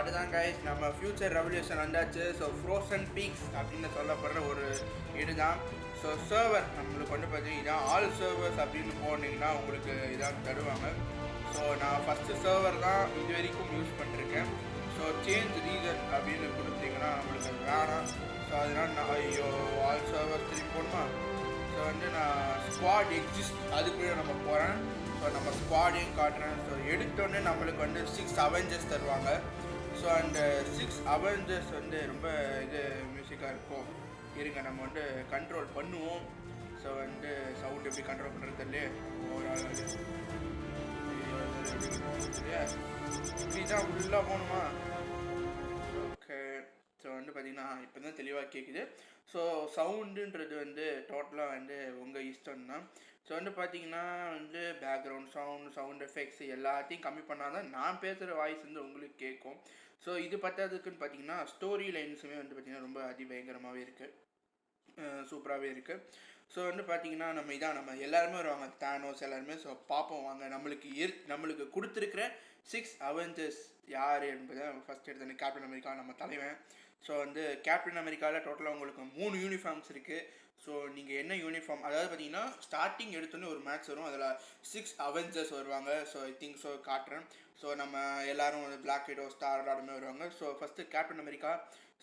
அதுதான் கைஸ் நம்ம future revolution வந்தாச்சு. ஸோ ஃப்ரோசன் பீக்ஸ் அப்படின்னு சொல்லப்படுற ஒரு இதுதான். ஸோ சர்வர் நம்மளுக்கு வந்து பார்த்தீங்கன்னா ஆல் சர்வர்ஸ் அப்படின்னு போனீங்கன்னா உங்களுக்கு இதான் தருவாங்க. ஸோ நான் ஃபஸ்ட்டு சர்வர் தான் இது வரைக்கும் யூஸ் பண்ணிருக்கேன். ஸோ சேஞ்ச் ரீசன் அப்படின்னு கொடுத்தீங்கன்னா நம்மளுக்கு அது வேணாம். ஸோ அதனால் நான் ஐயோ ஆல் சர்வர்ஸ் திரும்பி போகணுமா. ஸோ வந்து நான் ஸ்குவாட் எக்ஸிஸ்ட் அதுக்குள்ளே நம்ம போகிறேன். ஸோ நம்ம ஸ்குவாடையும் காட்டுறேன். ஸோ எடுத்தோடனே நம்மளுக்கு வந்து 6 அவெஞ்சர்ஸ் தருவாங்க. ஸோ அந்த 6 அவெஞ்சர்ஸ் வந்து ரொம்ப இது மியூசிக்காக இருக்கும். இருங்க நம்ம வந்து கண்ட்ரோல் பண்ணுவோம். ஸோ வந்து சவுண்ட் எப்படி கண்ட்ரோல் பண்ணுறது தெரியல. ஓவரால் இப்படி தான் ஃபுல்லாக போகணுமா? ஓகே. ஸோ வந்து பார்த்திங்கன்னா இப்போ தான் தெளிவாக கேட்குது. ஸோ சவுண்டுன்றது வந்து டோட்டலாக வந்து உங்கள் இஷ்டம் தான். ஸோ வந்து பார்த்திங்கன்னா வந்து பேக்ரவுண்ட் சவுண்ட் எஃபெக்ட்ஸ் எல்லாத்தையும் கம்மி பண்ணால் தான் நான் பேசுகிற வாய்ஸ் வந்து உங்களுக்கு கேட்கும். ஸோ இது பத்தாததுக்குன்னு பார்த்தீங்கன்னா ஸ்டோரி லைன்ஸுமே வந்து பார்த்திங்கன்னா ரொம்ப அதிபயங்கரமாகவே இருக்குது, சூப்பராகவே இருக்குது. ஸோ வந்து பார்த்திங்கன்னா நம்ம எல்லாருமே வருவாங்க, தானோஸ் எல்லாருமே. ஸோ பார்ப்போம் வாங்க நம்மளுக்கு கொடுத்துருக்கிற 6 அவெஞ்சர்ஸ் யார் என்பதை ஃபஸ்ட் எடுத்தோன்னே கேப்டன் அமெரிக்கா நம்ம தலைவன். ஸோ வந்து கேப்டன் அமெரிக்காவில் டோட்டலாக உங்களுக்கு 3 யூனிஃபார்ம்ஸ் இருக்குது. ஸோ நீங்கள் என்ன யூனிஃபார்ம், அதாவது பார்த்தீங்கன்னா ஸ்டார்டிங் எடுத்தோன்னே ஒரு மேட்ச் வரும், அதில் 6 அவெஞ்சர்ஸ் வருவாங்க. ஸோ ஐ திங்க் ஸோ காட்டுறேன். ஸோ நம்ம எல்லோரும் வந்து பிளாக் விடோ ஸ்டார் எல்லாருமே வருவாங்க. So first captain America.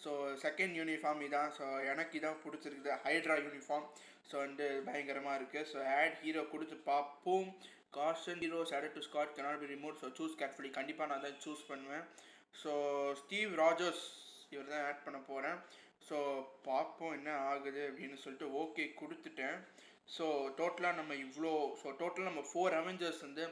So second uniform இதான். ஸோ எனக்கு இதான் பிடிச்சிருக்குது, ஹைட்ரா யூனிஃபார்ம். ஸோ வந்து பயங்கரமாக இருக்குது. ஸோ ஆட் ஹீரோ கொடுத்து பார்ப்போம். Caution heroes added to Scott cannot be removed. So choose carefully. கண்டிப்பாக நான் தான் சூஸ் பண்ணுவேன். ஸோ ஸ்டீவ் ராஜர்ஸ் இவர் தான் ஆட் பண்ண போகிறேன். ஸோ பார்ப்போம் என்ன ஆகுது அப்படின்னு சொல்லிட்டு ஓகே கொடுத்துட்டேன். ஸோ டோட்டலாக நம்ம 4 அவெஞ்சர்ஸ் வந்து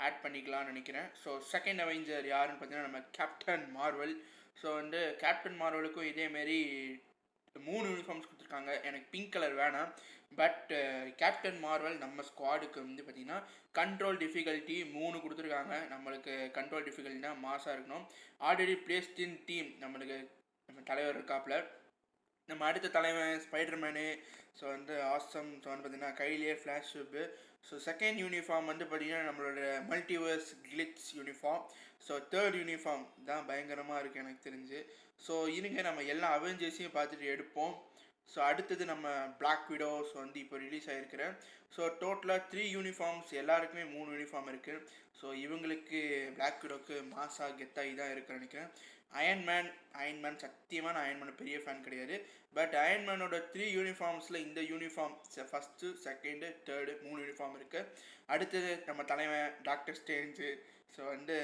ஆட் பண்ணிக்கலாம்னு நினைக்கிறேன். ஸோ செகண்ட் அவெஞ்சர் யாருன்னு பார்த்தீங்கன்னா நம்ம கேப்டன் மார்வல். ஸோ வந்து கேப்டன் மார்வலுக்கும் இதேமாரி 3 யூனிஃபார்ம்ஸ் கொடுத்துருக்காங்க. எனக்கு பிங்க் கலர் வேணாம். பட் கேப்டன் மார்வல் நம்ம ஸ்குவாடுக்கு வந்து பார்த்திங்கன்னா கண்ட்ரோல் டிஃபிகல்ட்டி 3 கொடுத்துருக்காங்க. நம்மளுக்கு கண்ட்ரோல் டிஃபிகல்ட்டினா மாசாக இருக்கணும். ஆல்ரெடி பிளேஸ்ட் இன் டீம் நம்மளுக்கு நம்ம தலைவர் இருக்காப்புல. நம்ம அடுத்த தலைவன் ஸ்பைடர்மேனு. ஸோ வந்து ஆசம். ஸோ வந்து பார்த்திங்கன்னா கையிலே ஃப்ளாஷ் ஷூப்பு. ஸோ செகண்ட் யூனிஃபார்ம் வந்து பார்த்திங்கன்னா நம்மளோட multiverse glitz uniform. So third uniform தான் பயங்கரமாக இருக்குது எனக்கு தெரிஞ்சு. ஸோ இருங்க நம்ம எல்லா அவெஞ்சர்ஸையும் பார்த்துட்டு எடுப்போம். ஸோ அடுத்தது நம்ம பிளாக் விடோஸ் வந்து இப்போ ரிலீஸ் ஆகிருக்கிறேன். ஸோ டோட்டலாக 3 யூனிஃபார்ம்ஸ், எல்லாருக்குமே 3 யூனிஃபார்ம் இருக்குது. ஸோ இவங்களுக்கு பிளாக் விடோக்கு மாசா கெத்தாகி தான் இருக்குன்னு நினைக்கிறேன். அயன்மேன் சத்தியமாக நான் அயன்மேன் பெரிய ஃபேன் கிடையாது. பட் அயன்மேனோட 3 யூனிஃபார்ம்ஸில் இந்த uniform first second third 3 uniform இருக்குது. அடுத்தது நம்ம தலைவன் டாக்டர் ஸ்ட்ரேஞ்சு. ஸோ வந்து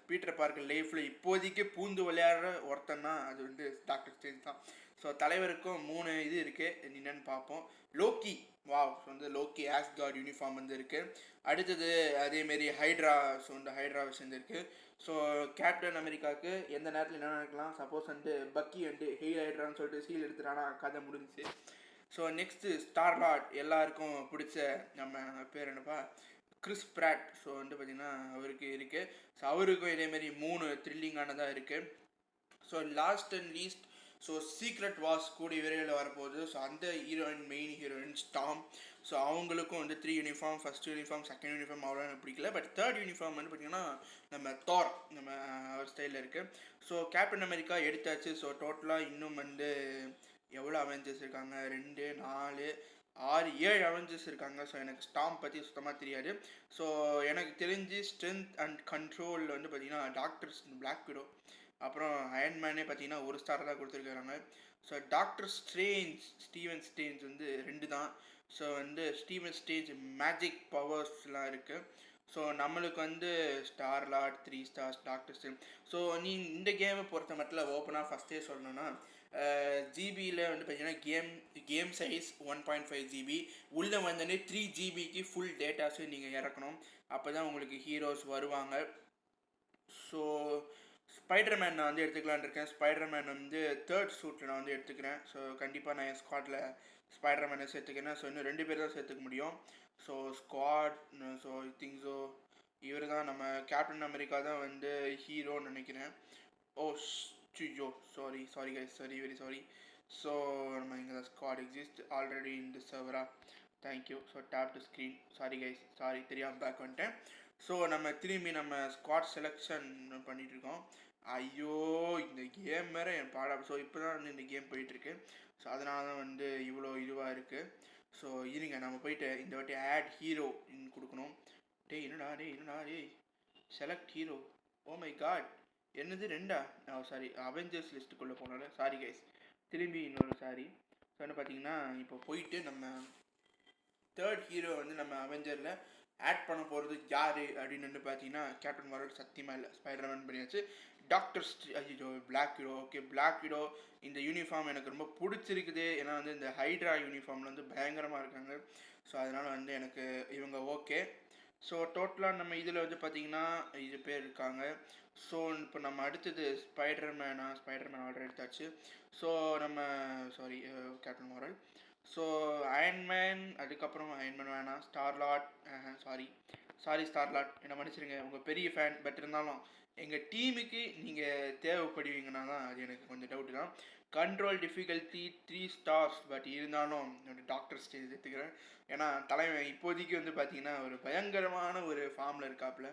பீட்டர் பார்க்கர் லைஃப்பில் இப்போதைக்கு பூந்து விளையாடுற ஒருத்தன்னா அது வந்து டாக்டர் ஸ்ட்ரேஞ்ச் தான். ஸோ தலைவருக்கும் 3 இது இருக்குது, என்னென்னு பார்ப்போம். லோக்கி. வாவ். ஸோ வந்து லோக்கி ஆஸ்கார்ட் யூனிஃபார்ம் வந்து இருக்குது. அடுத்தது அதேமாரி ஹைட்ரா. ஸோ இந்த ஹைட்ரா விஷயம் இருக்குது. ஸோ கேப்டன் அமெரிக்காவுக்கு எந்த நேரத்தில் என்ன நடக்கலாம், சப்போஸ் வந்து பக்கி வந்து ஹெயில் ஹைட்ரான்னு சொல்லிட்டு சீல் எடுத்துட்டானா கதை முடிஞ்சிச்சு. ஸோ நெக்ஸ்ட்டு ஸ்டார்லார்ட், எல்லாருக்கும் பிடிச்ச நம்ம பேர் என்னப்பா, கிறிஸ் பிராட். ஸோ வந்து பார்த்திங்கன்னா அவருக்கு இருக்குது. ஸோ அவருக்கும் இதேமாரி 3 த்ரில்லிங்கானதாக இருக்குது. So last and least so secret Wars கூடிய விரைவில் வரப்போகுது. ஸோ அந்த மெயின் ஹீரோயின் ஸ்டாம். ஸோ அவங்களுக்கும் வந்து 3 uniform, first uniform, second uniform அவ்வளோ எனக்கு பிடிக்கல. பட் தேர்ட் யூனிஃபார்ம் வந்து பார்த்திங்கன்னா நம்ம தார் நம்ம அவர் ஸ்டைலில் இருக்குது. ஸோ கேப்டன் அமெரிக்கா எடுத்தாச்சு. ஸோ டோட்டலாக இன்னும் வந்து எவ்வளோ அவெஞ்சர்ஸ் இருக்காங்க, 2 4 6 7 அவெஞ்சர்ஸ் இருக்காங்க. ஸோ எனக்கு ஸ்டாம் பற்றி சுத்தமாக தெரியாது. ஸோ எனக்கு தெரிஞ்சு ஸ்ட்ரென்த் அண்ட் கண்ட்ரோல் வந்து பார்த்திங்கன்னா டாக்டர்ஸ் பிளாக் விடோ, அப்புறம் அயன்மேனே பார்த்தீங்கன்னா 1 ஸ்டார் தான் கொடுத்துருக்காங்க. ஸோ டாக்டர் ஸ்டீவன் ஸ்ட்ரேஞ்ச் வந்து 2 தான். ஸோ வந்து ஸ்டீவன் ஸ்ட்ரேஞ்ச் மேஜிக் பவர்ஸ்லாம் இருக்குது. ஸோ நம்மளுக்கு வந்து Star-Lord 3 stars, doctor strange. So நீ இந்த கேமை பொறுத்த மட்டும் ஓப்பனாக ஃபஸ்ட்டே சொல்லணும்னா ஜிபியில் வந்து பார்த்தீங்கன்னா கேம் சைஸ் 1.5 GB, உள்ளே வந்தோடனே 3 GBக்கு ஃபுல் டேட்டாஸும் நீங்கள் இறக்கணும். அப்போ தான் உங்களுக்கு ஹீரோஸ் வருவாங்க. ஸோ ஸ்பைடர்மேன் நான் வந்து எடுத்துக்கலான்னு இருக்கேன். ஸ்பைடர்மேன் வந்து தேர்ட் சூட்டில் நான் வந்து எடுத்துக்கிறேன். ஸோ கண்டிப்பாக நான் என் ஸ்குவாடில் ஸ்பைடர்மேனை சேர்த்துக்கிறேன். ஸோ இன்னும் 2 பேர் தான் சேர்த்துக்க முடியும். So squad. So I think so இவர் தான் நம்ம கேப்டன் அமெரிக்கா தான் வந்து ஹீரோன்னு நினைக்கிறேன். ஓ ஐயோ sorry guys, very sorry. So நம்ம இங்கே தான் ஸ்குவாட் எக்ஸிஸ்ட் ஆல்ரெடி இந்த சர்வரா. Thank you. So tap to screen. Sorry guys, தெரியாமல் பேக் வந்துட்டேன். ஸோ நம்ம திரும்பி நம்ம ஸ்குவாட் செலெக்ஷன் பண்ணிகிட்ருக்கோம். ஐயோ கேம் வேறு என் பாடா. ஸோ இப்போ தான் வந்து இந்த கேம் போயிட்டுருக்கு. ஸோ அதனால தான் வந்து இவ்வளோ இதுவாக இருக்குது. ஸோ இருங்க நம்ம போயிட்டு இந்த வாட்டி ஆட் ஹீரோ கொடுக்கணும். டேய் select hero. Oh my god, என்னது 2 சாரி, அவெஞ்சர்ஸ் லிஸ்ட்டுக்குள்ளே போனால சாரி கைஸ், திரும்பி இன்னொரு சாரி. ஸோ வந்து பார்த்தீங்கன்னா இப்போ போயிட்டு நம்ம தேர்ட் ஹீரோ வந்து நம்ம அவெஞ்சரில் ஆட் பண்ண போகிறது யார் அப்படின்னு வந்து பார்த்தீங்கன்னா கேப்டன் மார்வல் சத்தியமாக இல்லை, ஸ்பைடர்மேன் பண்ணியாச்சு. டாக்டர் ஐயோ black hero. Okay black hero இந்த யூனிஃபார்ம் எனக்கு ரொம்ப பிடிச்சிருக்குது. ஏன்னா வந்து இந்த ஹைட்ரா யூனிஃபார்மில் வந்து பயங்கரமாக இருக்காங்க. ஸோ அதனால் வந்து எனக்கு இவங்க ஓகே. ஸோ டோட்டலாக நம்ம இதில் வந்து பார்த்திங்கன்னா இது பேர் இருக்காங்க. ஸோ இப்போ நம்ம அடுத்தது ஸ்பைடர்மேன் ஆர்டர் எடுத்தாச்சு. ஸோ நம்ம sorry captain Marvel. So Iron Man, அதுக்கப்புறம் அயன்மேன் வேணாம், ஸ்டார்லாட். ஸ்டார்லாட் என்ன மன்னிச்சிருங்க, உங்கள் பெரிய ஃபேன். பட் இருந்தாலும் எங்கள் டீமுக்கு நீங்கள் தேவைப்படுவீங்கன்னா தான் அது எனக்கு கொஞ்சம் டவுட்டு தான். Control difficulty 3 stars. பட் இருந்தாலும் என்னோடய டாக்டர் ஸ்டேஜ் எடுத்துக்கிறேன். ஏன்னா தலைவன் இப்போதைக்கு வந்து பார்த்திங்கன்னா ஒரு பயங்கரமான ஒரு ஃபார்மில் இருக்காப்புல.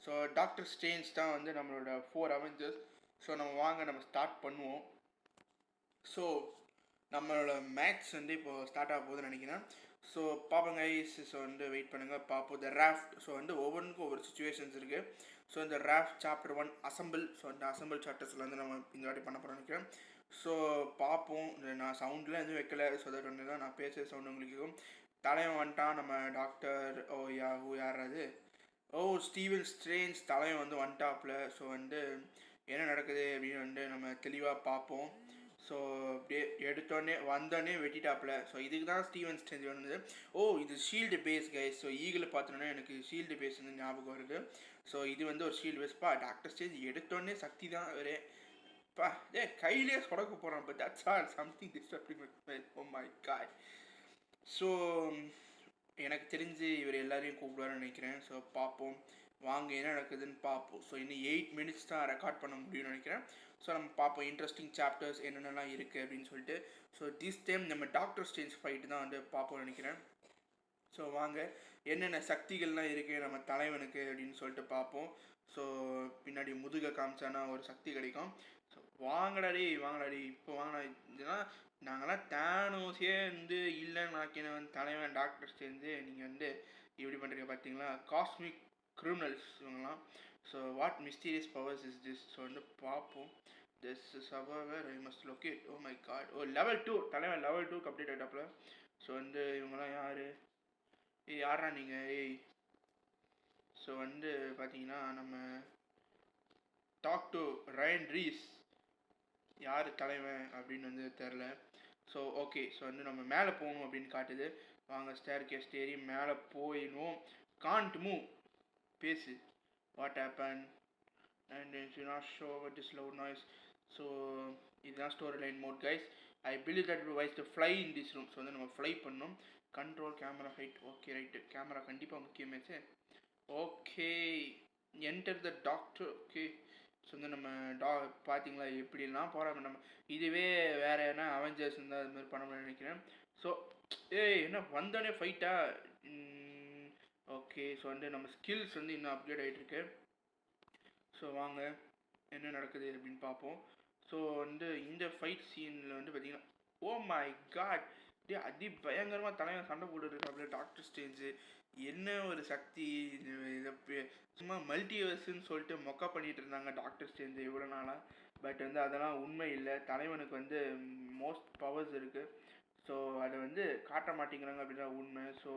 ஸோ டாக்டர் ஸ்ட்ரேஞ்ச் தான் வந்து நம்மளோட 4 அவெஞ்சர்ஸ். ஸோ நம்ம ஸ்டார்ட் பண்ணுவோம். ஸோ நம்மளோட மேட்ச் வந்து இப்போது ஸ்டார்ட் ஆக போகுதுன்னு நினைக்கிறேன். ஸோ பார்ப்போங்க ஐஸ். ஸோ வந்து வெயிட் பண்ணுங்கள் பார்ப்போம். த ராஃப்ட். ஸோ வந்து ஒவ்வொன்றுக்கும் ஒவ்வொரு சுச்சுவேஷன்ஸ் இருக்குது. ஸோ இந்த ராஃப்ட் சாப்டர் 1 அசம்பிள். ஸோ அந்த அசம்பிள் சாப்டர்ஸில் வந்து நம்ம இந்த வாட்டி பண்ண போகிறோம்னு நினைக்கிறேன். ஸோ பார்ப்போம். நான் சவுண்டில் எதுவும் வைக்கல. ஸோ தட் வந்து தான் நான் பேசுகிற சவுண்டு உங்களுக்கு இருக்கும். தலைவன் வந்துட்டான் நம்ம டாக்டர். யார் அது? ஸ்டீவன் ஸ்ட்ரேஞ்ச் தலைவன் வந்து வந்துட்டாப்புல. ஸோ வந்து என்ன நடக்குது அப்படின்னு வந்து நம்ம தெளிவாக பார்ப்போம். ஸோ அப்படியே எடுத்தோடனே வந்தோடனே வெட்டிட்டாப்புல. ஸோ இதுக்கு தான் ஸ்டீவன் ஸ்ட்ரேஞ்ச் வந்தது. இது shield base guys. So eagle பார்த்தோன்னே எனக்கு ஷீல்டு பேஸ் வந்து ஞாபகம் வருது. ஸோ இது வந்து ஒரு ஷீல்டு பேஸ்ப்பா. டாக்டர் ஸ்ட்ரேஞ்ச் எடுத்தோடனே சக்தி தான் வேறு பா. கையிலே சொடக்க போகிறான். But that's all something disturbing. Oh my god. So எனக்கு தெரிஞ்சு இவர் எல்லாரையும் கூப்பிடுவாருன்னு நினைக்கிறேன். ஸோ பார்ப்போம் வாங்க என்ன நடக்குதுன்னு பார்ப்போம். ஸோ இன்னும் 8 மினிட்ஸ் தான் ரெக்கார்ட் பண்ண முடியும்னு நினைக்கிறேன். ஸோ நம்ம பார்ப்போம் இன்ட்ரெஸ்டிங் சாப்டர்ஸ் என்னென்னலாம் இருக்குது அப்படின்னு சொல்லிட்டு. ஸோ திஸ் டைம் நம்ம டாக்டர் ஸ்ட்ரேஞ்ச் ஃபைட்டு தான் வந்து பார்ப்போம்னு நினைக்கிறேன். ஸோ வாங்க என்னென்ன சக்திகள்லாம் இருக்குது நம்ம தலைவனுக்கு அப்படின்னு சொல்லிட்டு பார்ப்போம். ஸோ பின்னாடி முதுகை காமிச்சானா ஒரு சக்தி கிடைக்கும். ஸோ வாங்கடாடி இப்போ வாங்கடா. இதெல்லாம் நாங்களாம் தேனோஸே வந்து இல்லைன்னு நாக்கினவன் தலைவன் டாக்டர் ஸ்ட்ரேஞ்சு. நீங்கள் வந்து இப்படி பண்ணுறீங்க பார்த்தீங்களா, காஸ்மிக் கிரிமினல்ஸ் இவங்களாம். So what mysterious powers is this. So வந்து பார்ப்போம். This is our I must locate. Oh my god. Level 2 தலைவன் லெவல் 2 கம்ப்ளீட் ஆகிட்டாப்புல. ஸோ வந்து இவங்கெல்லாம் யார்? யாரா நீங்கள்? ஸோ வந்து பார்த்தீங்கன்னா நம்ம டாக் டு ரயன் ரீஸ். யார் தலைவன் அப்படின்னு வந்து தெரில. So okay. ஸோ வந்து நம்ம மேலே போகணும் அப்படின்னு காட்டுது. வாங்க ஸ்டேர் கேஸ் ஏறி மேலே போயிடுவோம். Can't move. பேசு. What happen and do not show what is loud noise. So இதுதான் story line mode guys. I believe that wise to fly in this room. So வந்து நம்ம ஃப்ளை பண்ணணும். Control camera height. Okay right. Camera கண்டிப்பாக முக்கியமாச்சு. Okay enter the doctor. Okay. So வந்து நம்ம பார்த்தீங்களா எப்படிலாம் போகிறாங்க. நம்ம இதுவே வேறு என்ன அவெஞ்சர்ஸ் இருந்தால் அது மாதிரி பண்ண நினைக்கிறேன். ஸோ என்ன வந்தோடனே ஃபைட்டா? ஓகே. ஸோ வந்து நம்ம ஸ்கில்ஸ் வந்து இன்னும் அப்கிரேட் ஆகிட்டுருக்கு. ஸோ வாங்க என்ன நடக்குது அப்படின்னு பார்ப்போம். ஸோ வந்து இந்த ஃபைட் சீனில் வந்து பார்த்திங்கன்னா ஓ மை காட் அதி பயங்கரமாக தலைவன் சண்டை போட்டுருக்காப்புல டாக்டர் ஸ்ட்ரேஞ்சு. என்ன ஒரு சக்தி. இதை சும்மா மல்டிவர்ஸ்ன்னு சொல்லிட்டு மொக்கா பண்ணிகிட்டு இருந்தாங்க டாக்டர் ஸ்ட்ரேஞ்சு இவ்வளோ நாளாக. பட் வந்து அதெல்லாம் உண்மை இல்லை. தலைவனுக்கு வந்து மோஸ்ட் பவர்ஸ் இருக்குது. ஸோ அதை வந்து காட்ட மாட்டேங்கிறாங்க அப்படின்னா உண்மை. ஸோ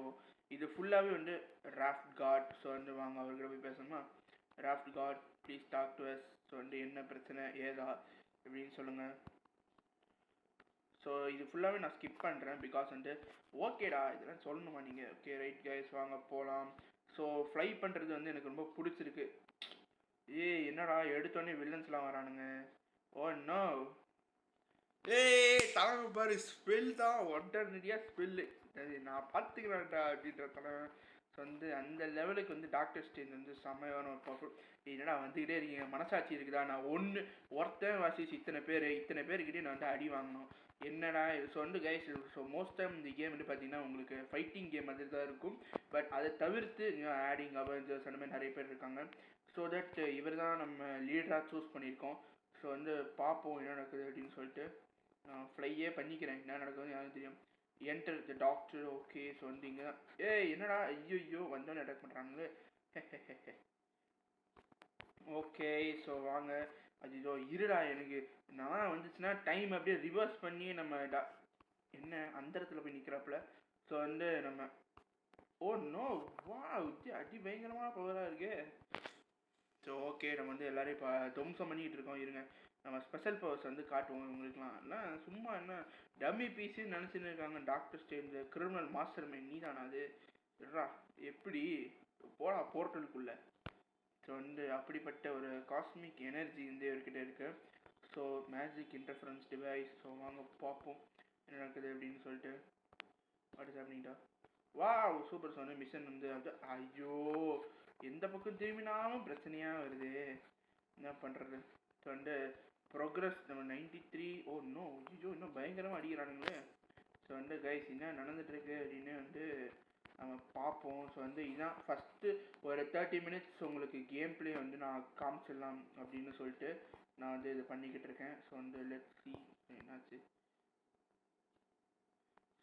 இது ஃபுல்லாகவே வந்து ராஃப்ட் காட். ஸோ வந்து வாங்க அவர்கிட்ட போய் பேசணுமா. Raft god please talk to us. So வந்து என்ன பிரச்சனை ஏதா அப்படின்னு சொல்லுங்கள். ஸோ இது ஃபுல்லாகவே நான் ஸ்கிப் பண்ணுறேன் பிகாஸ் வந்து ஓகேடா இதெல்லாம் சொல்லணுமா நீங்கள். ஓகே ரைட் கைஸ் வாங்க போகலாம். ஸோ ஃப்ளை பண்ணுறது வந்து எனக்கு ரொம்ப பிடிச்சிருக்கு. என்னடா எடுத்தோடனே வில்லன்ஸ்லாம் வரானுங்க. Oh no. தலைமை பாரு ஸ்பெல் தான் உடனடியாக ஸ்பெல்லு. நான் பார்த்துக்கிறேன்டா அப்படின்ற தலைவன். ஸோ வந்து அந்த லெவலுக்கு வந்து டாக்டர் ஸ்ட்ரேஞ்ச் வந்து செம்மையான ஒரு பர்ஃபெக்ட். என்னடா வந்துக்கிட்டே இருக்கீங்க, மனசாட்சி இருக்குதா? நான் ஒருத்தன் வாசிச்சு இத்தனை பேர்கிட்டே நான் வந்து அடி வாங்கணும் என்னடா. ஸோ வந்து கைஸ் ஸோ மோஸ்ட் டைம் இந்த கேம் வந்து பார்த்தீங்கன்னா உங்களுக்கு ஃபைட்டிங் கேம் மாதிரி தான் இருக்கும். பட் அதை தவிர்த்து ஆடிங் அவெஞ்சர்ஸ் அந்த மாதிரி நிறைய பேர் இருக்காங்க. ஸோ தட் இவர் தான் நம்ம லீடராக சூஸ் பண்ணியிருக்கோம். ஸோ வந்து பார்ப்போம் என்ன நடக்குது அப்படின்னு சொல்லிட்டு நான் ஃப்ளையே பண்ணிக்கிறேன், என்ன நடக்குதுன்னு யாரும் தெரியும். Enter the doctor. Okay, so வந்து இங்கே தான். ஏய் என்னடா, ஐயோ வந்தோன்னு அட்டாக் பண்ணுறாங்களே. ஓகே, ஸோ வாங்க. ஐயோ இருடா, எனக்கு நான் வந்துச்சுன்னா டைம் அப்படியே ரிவர்ஸ் பண்ணி நம்ம என்ன அந்த இடத்துல போய் நிற்கிறாப்புல. ஸோ வந்து நம்ம ஓ நோ, வா அடி பயங்கரமான பவராக இருக்கு. ஸோ ஓகே, நம்ம வந்து எல்லாரையும் இப்போ துவம்சம் பண்ணிக்கிட்டு இருக்கோம். இருங்க, நம்ம ஸ்பெஷல் பவர்ஸ் வந்து காட்டுவோம் உங்களுக்குலாம். எல்லாம் சும்மா என்ன டம்மி பீஸுன்னு நினச்சின்னு இருக்காங்க. Doctor strange criminal master mind நீ தானா அது? இருடா, எப்படி போடா போர்ட்டலுக்குள்ளே. ஸோ வந்து அப்படிப்பட்ட ஒரு காஸ்மிக் எனர்ஜி வந்து இவர்கிட்ட இருக்குது. So magic interference device. So வாங்க பார்ப்போம் என்ன நடக்குது அப்படின்னு சொல்லிட்டு. வாட் இஸ் ஹேப்பனிங்டா? வா சூப்பர். ஸோ வந்து மிஷன் வந்து அது ஐயோ எந்த பக்கம் திரும்பினாலும் பிரச்சனையாக வருது, என்ன பண்ணுறது. ஸோ வந்து ப்ரோக்ரஸ் நம்ம 93. ஓ இன்னும் ஐயோ இன்னும் பயங்கரமாக அடிக்கிறானுங்களே. ஸோ வந்து கைஸ் என்ன நடந்துகிட்ருக்கு அப்படின்னு வந்து நம்ம பார்ப்போம். ஸோ வந்து இதுதான் ஃபஸ்ட்டு ஒரு 30 மினிட்ஸ் உங்களுக்கு கேம் பிளே வந்து நான் காமிச்சிடலாம் அப்படின்னு சொல்லிட்டு நான் வந்து இது பண்ணிக்கிட்டு இருக்கேன். ஸோ வந்து லெட்ஸ் சி என்னாச்சு.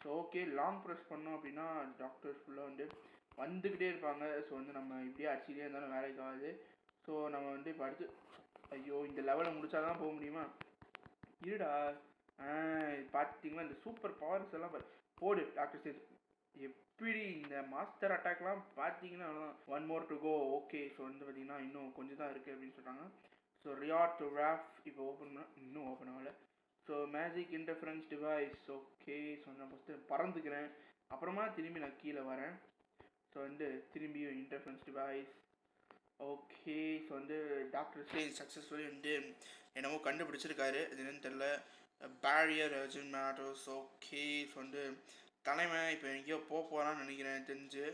ஸோ ஓகே, லாங் ப்ரெஸ் பண்ணோம் அப்படின்னா டாக்டர்ஸ் ஃபுல்லாக வந்து வந்துக்கிட்டே இருப்பாங்க. ஸோ வந்து நம்ம இப்படியே அடிச்சுட்டே இருந்தாலும் வேலைக்கு ஆகாது. ஸோ நம்ம வந்து இப்போ அடுத்து ஐயோ இந்த லெவலை முடிச்சா தான் போக முடியுமா? இருடா, பார்த்தீங்களா இந்த சூப்பர் பவர்ஸ் எல்லாம் போடு டாக்டர் ஸ்டேஜ். எப்படி இந்த மாஸ்டர் அட்டாக்லாம் பார்த்தீங்கன்னா one more to go. Okay, so வந்து பார்த்தீங்கன்னா இன்னும் கொஞ்சம் தான் இருக்குது அப்படின்னு சொல்கிறாங்க. ஸோ ரியாட் டு ராஃப் இப்போ ஓப்பன் பண்ணால் இன்னும் ஓப்பன் ஆகலை. So magic interference device. Okay, so நான் ஃபஸ்ட்டு பறந்துக்கிறேன், அப்புறமா திரும்பி நான் கீழே வரேன். ஸோ வந்து திரும்பியும் இன்டர்ஃபரன்ஸ் டிவைஸ். ஓகே, ஸோ வந்து டாக்டர் ஸ்ட்ரேஞ்ச் சக்ஸஸ்ஃபுல்லி வந்து என்னமோ கண்டுபிடிச்சிருக்காரு, அது என்னன்னு தெரில. Barrier urgent matters. Okay, so வந்து தலைவன் இப்போ எங்கேயோ போகிறான்னு நினைக்கிறேன் தெரிஞ்சு.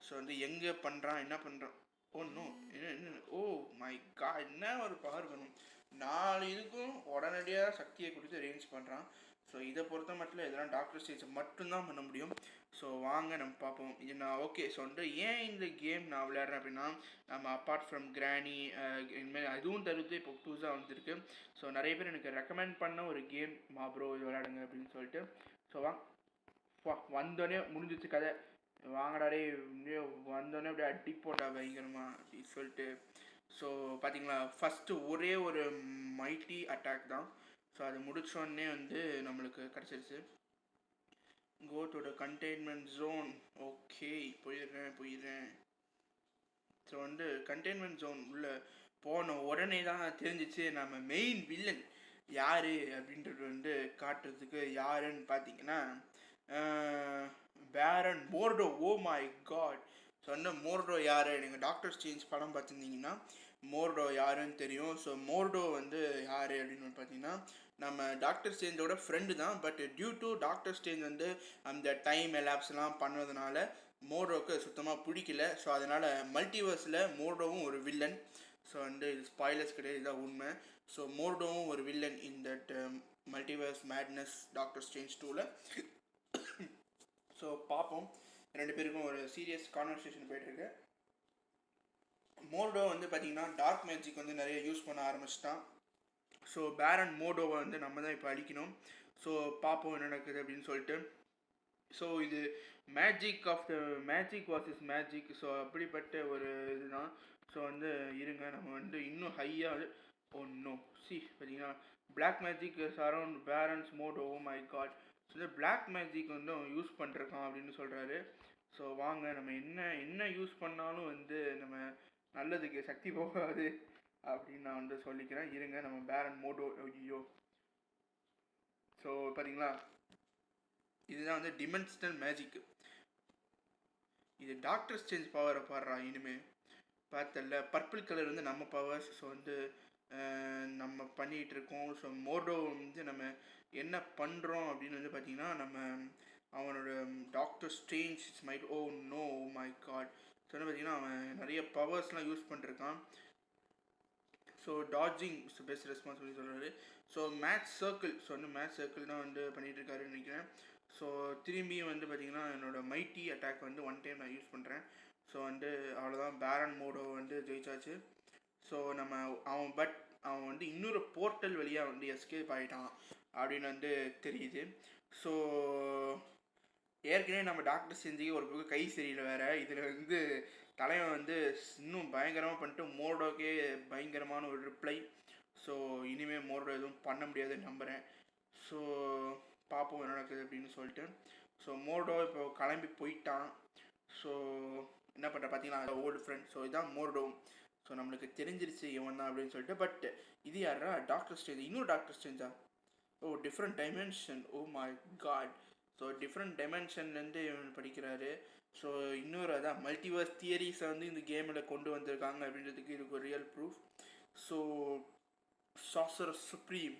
ஸோ வந்து எங்கே பண்ணுறான் என்ன பண்ணுறான். ஓ இன்னும் என்ன ஓ மை காட், என்ன ஒரு பவர் வேணும். 4 இதுக்கும் உடனடியாக சக்தியை கொடுத்து ரேஞ்ச் பண்ணுறான். ஸோ இதை பொறுத்த மட்டும் இதெல்லாம் டாக்டர் ஸ்டேஜ் மட்டும்தான் பண்ண முடியும். ஸோ வாங்க நம்ம பார்ப்போம் இது நான். ஓகே, ஸோ வந்து ஏன் இந்த கேம் நான் விளையாடுறேன் அப்படின்னா நம்ம அப்பார்ட் ஃப்ரம் கிராணி இனிமேல் அதுவும் தவிர்த்து இப்போ புதுசாக வந்துருக்கு. ஸோ நிறைய பேர் எனக்கு ரெக்கமெண்ட் பண்ண ஒரு கேம் ப்ரோ இது விளையாடுங்க அப்படின்னு சொல்லிட்டு. ஸோ வந்தோடனே முடிஞ்சிச்சு கதை. வாங்கடாடே வந்தோடனே அப்படியே அடி போட்டா பயங்கரமா அப்படின்னு சொல்லிட்டு. ஸோ பார்த்தீங்களா ஃபஸ்ட்டு ஒரே ஒரு மைட்டி அட்டாக் தான். ஸோ அது முடித்தோடனே வந்து நம்மளுக்கு கிடச்சிருச்சு. Go to the containment zone. Okay, போயிடுறேன். ஸோ வந்து கண்டெய்ன்மெண்ட் ஜோன் உள்ளே போன உடனே தான் தெரிஞ்சிச்சு நம்ம மெயின் வில்லன் யார் அப்படின்றது வந்து காட்டுறதுக்கு. யாருன்னு பார்த்தீங்கன்னா பேரன் மோர்டோ. Oh my God. சொன்ன மோர்டோ யார்? நீங்கள் டாக்டர் ஸ்ட்ரேஞ்ச் படம் பார்த்துருந்தீங்கன்னா மோர்டோ யாருன்னு தெரியும். ஸோ மோர்டோ வந்து யார் அப்படின்னு பார்த்தீங்கன்னா நம்ம டாக்டர் ஸ்ட்ரேஞ்சோட ஃப்ரெண்டு தான். But due to Doctor Strange வந்து அந்த டைம் எலாப்ஸ்லாம் பண்ணதுனால மோர்டோவுக்கு சுத்தமாக பிடிக்கல. ஸோ அதனால் மல்டிவர்ஸில் மோர்டோவும் ஒரு வில்லன். ஸோ வந்து இது ஸ்பாய்லர்ஸ் கிடையாது, இதுதான் உண்மை. ஸோ மோர்டோவும் ஒரு villain in that multiverse madness doctor strange 2ல். ஸோ பார்ப்போம், ரெண்டு பேருக்கும் ஒரு சீரியஸ் கான்வர்சேஷன் போய்ட்டுருக்கு. மோர்டோ வந்து பார்த்திங்கன்னா டார்க் மேஜிக் வந்து நிறைய யூஸ் பண்ண ஆரம்பிச்சிட்டான். ஸோ பேரன் மோர்டோவை வந்து நம்ம தான் இப்போ அழிக்கணும். ஸோ பார்ப்போம் என்ன நடக்குது அப்படின்னு சொல்லிட்டு. ஸோ இது magic of the magic versus magic. So அப்படிப்பட்ட ஒரு இதுதான். ஸோ வந்து இருங்க நம்ம வந்து இன்னும் ஹையாக ஒன்றும் பார்த்தீங்கன்னா black magic surround Baron's Mordo. Oh my god. So இந்த பிளாக் மேஜிக் வந்து அவன் யூஸ் பண்ணிருக்கான் அப்படின்னு சொல்கிறாரு. ஸோ வாங்க நம்ம என்ன யூஸ் பண்ணாலும் வந்து நம்ம நல்லதுக்கு சக்தி போகாது அப்படின்னு நான் வந்து சொல்லிக்கிறேன். இருங்க நம்ம பேரன் மோர்டோ. ஐயோ. ஸோ பார்த்தீங்களா இதுதான் வந்து டிமென்ஷனல் மேஜிக். இது டாக்டர் ஸ்ட்ரேஞ்ச் பவரை பாடுறான் இனிமேல் பார்த்தல. பர்பிள் கலர் வந்து நம்ம பவர்ஸ். ஸோ வந்து நம்ம பண்ணிகிட்ருக்கோம். ஸோ மோர்டோ வந்து நம்ம என்ன பண்ணுறோம் அப்படின்னு வந்து பார்த்திங்கன்னா நம்ம அவனோட Doctor Strange might oh no my god. So வந்து பார்த்திங்கன்னா அவன் நிறைய பவர்ஸ்லாம் யூஸ் பண்ணிருக்கான். ஸோ டாஜிங் பெஸ்ட் ரெஸ்பான்ஸ் சொல்லி சொல்கிறாரு. So match circle. ஸோ வந்து மேட்ச் சர்க்கிள் தான் வந்து பண்ணிகிட்ருக்காருன்னு நினைக்கிறேன். ஸோ திரும்பியும் வந்து பார்த்திங்கன்னா என்னோடய மைட்டி அட்டாக் வந்து ஒன் டைம் நான் யூஸ் பண்ணுறேன். ஸோ வந்து அவ்வளோதான், பேரன் மோடோ வந்து ஜெயிச்சாச்சு. ஸோ நம்ம அவன் பட் அவன் வந்து இன்னொரு போர்ட்டல் வழியாக வந்து எஸ்கேப் ஆகிட்டான் அப்படின்னு வந்து தெரியுது. ஸோ ஏற்கனவே நம்ம டாக்டர் செஞ்சுக்கு ஒரு பக்கம் கை சரியில்லை வேறு, இதில் வந்து தலைவன் வந்து இன்னும் பயங்கரமாக பண்ணிட்டு மோர்டோக்கே பயங்கரமான ஒரு ரிப்ளை. ஸோ இனிமேல் மோர்டோ எதுவும் பண்ண முடியாதுன்னு நம்புகிறேன். ஸோ பார்ப்போம் என்ன நடக்குது அப்படின்னு சொல்லிட்டு. ஸோ மோர்டோ இப்போ கிளம்பி போயிட்டான். ஸோ என்ன பண்ணுற பார்த்தீங்கன்னா ஓல்டு ஃப்ரெண்ட். ஸோ இதான் மோர்டோ. ஸோ நம்மளுக்கு தெரிஞ்சிருச்சு இவன் தான் அப்படின்னு சொல்லிட்டு. பட் இது யாரா டாக்டர் ஸ்ட்ரேஞ்ச், இன்னொரு டாக்டர் ஸ்ட்ரேஞ்சா? Oh different dimension, oh my god. So different டைமென்ஷன்லேருந்து இவன் படிக்கிறாரு. ஸோ இன்னொரு அதான் மல்டிவர்ஸ் தியரிஸை வந்து இந்த கேமில் கொண்டு வந்திருக்காங்க அப்படின்றதுக்கு இதுக்கு ஒரு real proof. So sorcerer supreme.